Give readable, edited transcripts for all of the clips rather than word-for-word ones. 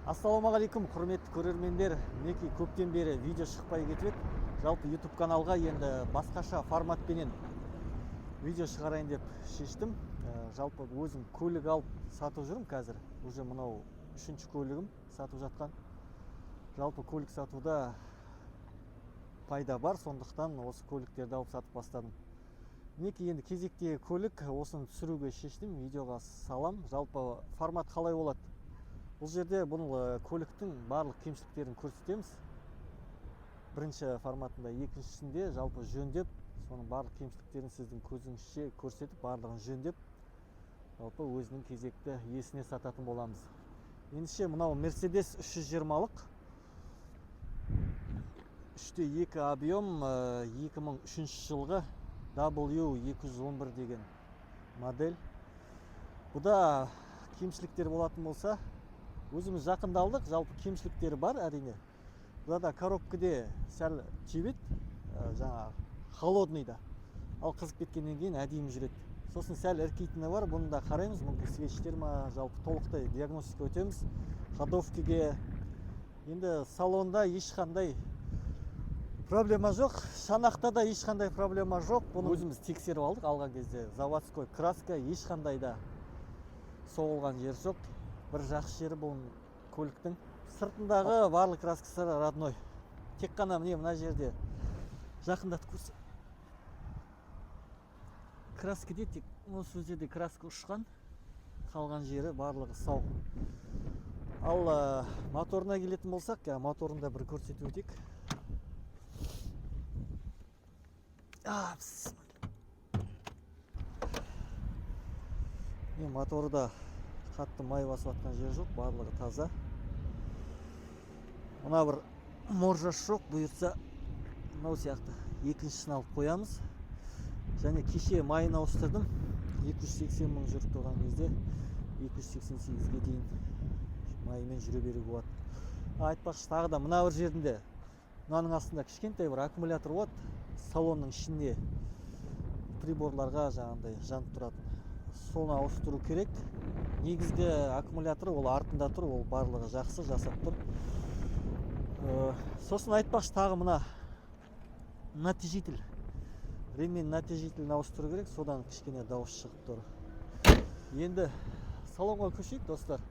Ассалаумағалейкум, құрметті көрермендер. Мінекей көптен бері видео шықпай кетіп еді. Жалпы YouTube каналға енді басқаша форматпенен видео шығарайын деп шештім. Жалпы өзім көлік алып сатып жүрмін қазір. Уже мынау үшінші көлігім сатып жатқан. Жалпы көлік сатуда пайда бар, сондықтан осы көліктерді алып сатып бастадым. Мінекей енді кезектегі көлік, осыны түсіруге шештім, видеоға салам. Жалпы формат қалай болады? Бұл жерде бұл көліктің барлық кемшіліктерін көрсетеміз. Бірінші форматында, екіншісінде жалпы жөндеп, соның барлық кемшіліктерін сіздің көзіңізше көрсетіп, барлығын жөндеп, жалпы өзінің кезекті иесіне сататын боламыз. Ендеше мынау Mercedes 320-лық 3.2 объем 2003 жылғы W211 деген модель. Бұда кемшіліктер болатын болса, өзіміз жақында алдық, жалпы кемшіліктері бар әрине. Бұда да коробкаде сәл жебет, жаңа холодныйда. Ал қызып кеткеннен кейін әдейі жүреді. Сосын сәл іркейтіні бар, бұны да қараймыз, мүмкін свечтер ма, жалпы толықтай диагностика өтеміз. Ходовкаге енді салонда ешқандай проблема жоқ, шанақта да ешқандай проблема жоқ. Бұны өзіміз тексеріп алдық, алған кезде заводской краска ешқандай да соғылған жер жоқ. Бір жақсы жері бұл көліктің сыртындағы барлық краскасы родной. Тек қана мына жерде жақындатып көрсек. Краскаде тек осы жерде краска ұшқан, қалған жері барлығы сау. Ал моторына келетін болсақ, моторында бір көрсетіп өтейік. Моторда қатты май басып атқан жер жоқ, барлығы таза. Мына бір моржаш жоқ, бұйыртса мынау сияқты екіншісін алып қоямыз. Және кеше майын ауыстырдым. 280 мың жүріп тұрған кезде 288-ге дейін майымен жүре беруге болады. Айтпақшы, тағы да мына бір жерінде, мынаның астында кішкентай бір аккумулятор болады. Салонның ішінде приборларға жаңағындай жанып тұратын. Соны ауыстыру керек. Негізгі аккумулятор ол артында тұр, ол барлығы жақсы жасап тұр. Сосын айтпақшы, тағы мына натяжитель. Ремень натяжителін ауыстыру керек, содан кішкене дауыс шығып тұр. Енді салонға көшейік, достар.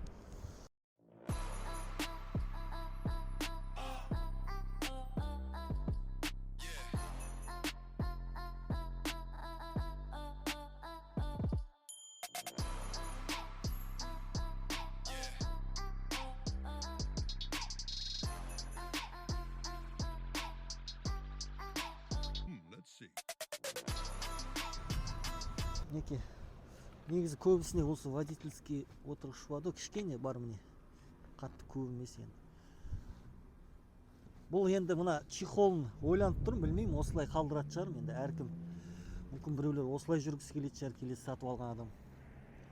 Негізі көбісіне осы водительский отырғыш болады, кішкене бар міне. Қатты көп емес енді. Бұл енді мына чехолын ойланып тұрмын, білмеймін, осылай қалдыратын шығармын енді әркім. Мүмкін біреулер осылай жүргісі келетін шығар, келесі сатып алған адам.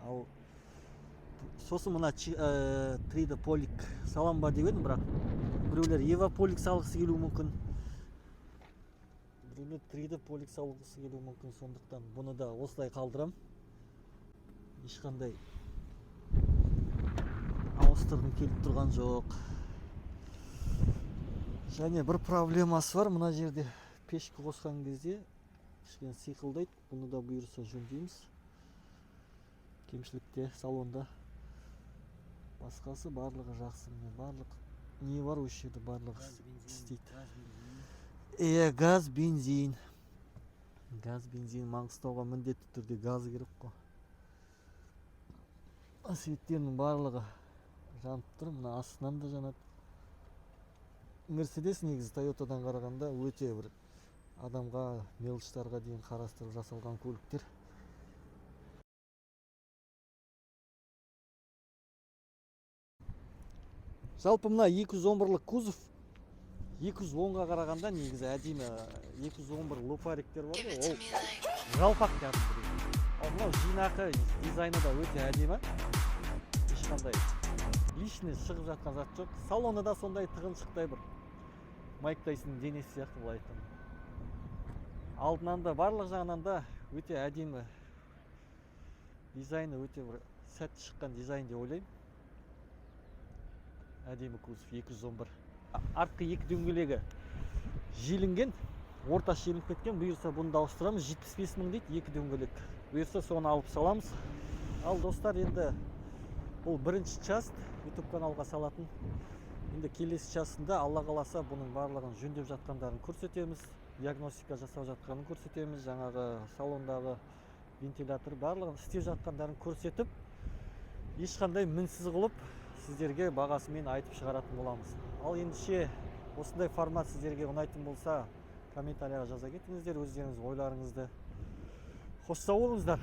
Ал сосын мына 3D полик салам ба деп едім, бірақ біреулер Ева полик салғысы келуі мүмкін. Біреулер 3D полик салғысы келуі мүмкін, сондықтан бұны да осылай қалдырам. Ешқандай ауыстырғым келіп тұрған жоқ. Және бір проблемасы бар, мына жерде пешкі қосқан кезде кішкене сиқылдайды. Бұны да бұйырса жөндейміз. Кемшілікте салонда. Басқасы барлығы жақсы. Барлық не бар осы жерде, барлығы істейді. Газ, бензин. Газ, бензин, Маңғыстауға міндетті түрде газ керек қой. Светтерінің барлығы жанып тұр, мына астынан да жанады. Mercedes негізі Toyotадан қарағанда өте бір адамға, мелочтарға дейін қарастырып жасалған көліктер. Жалпы мына 211-лік кузов 210-ға қарағанда негізі әдемі 211 лопариктер бар ғой, ол жалпақ кәдімгі. Ал мынау жинақы дизайны да өте әдемі. Ешқандай лишний шығып жатқан зат жоқ. Салоны да сондай тығыншықтай бір Майк Тайсонның денесі сияқты былай айтқанда. Алдынан да барлық жағынан да өте әдемі дизайны, өте бір сәтті шыққан дизайн деп ойлаймын. әдемі кузов 211. Артқы екі дөңгелегі желінген, ортасы желініп кеткен. Бұйырса бұны да ауыстырамыз. 75 мың дейді екі дөңгелек. Бұйырса соны алып саламыз. Ал достар, енді бұл бірінші часть YouTube каналға салатын. Енді келесі частьында Алла қаласа бұның барлығын жөндеп жатқандарын көрсетеміз. Диагностика жасап жатқанын көрсетеміз. Жаңағы салондағы вентилятор барлығын істеп жатқандарын көрсетіп, ешқандай мінсіз қылып сіздерге бағасымен айтып шығаратын боламыз. Ал ендіше осындай формат сіздерге ұнайтын болса, комментарияға жаза кетіңіздер, өздеріңіз ойларыңызды. Қош сау болыңыздар.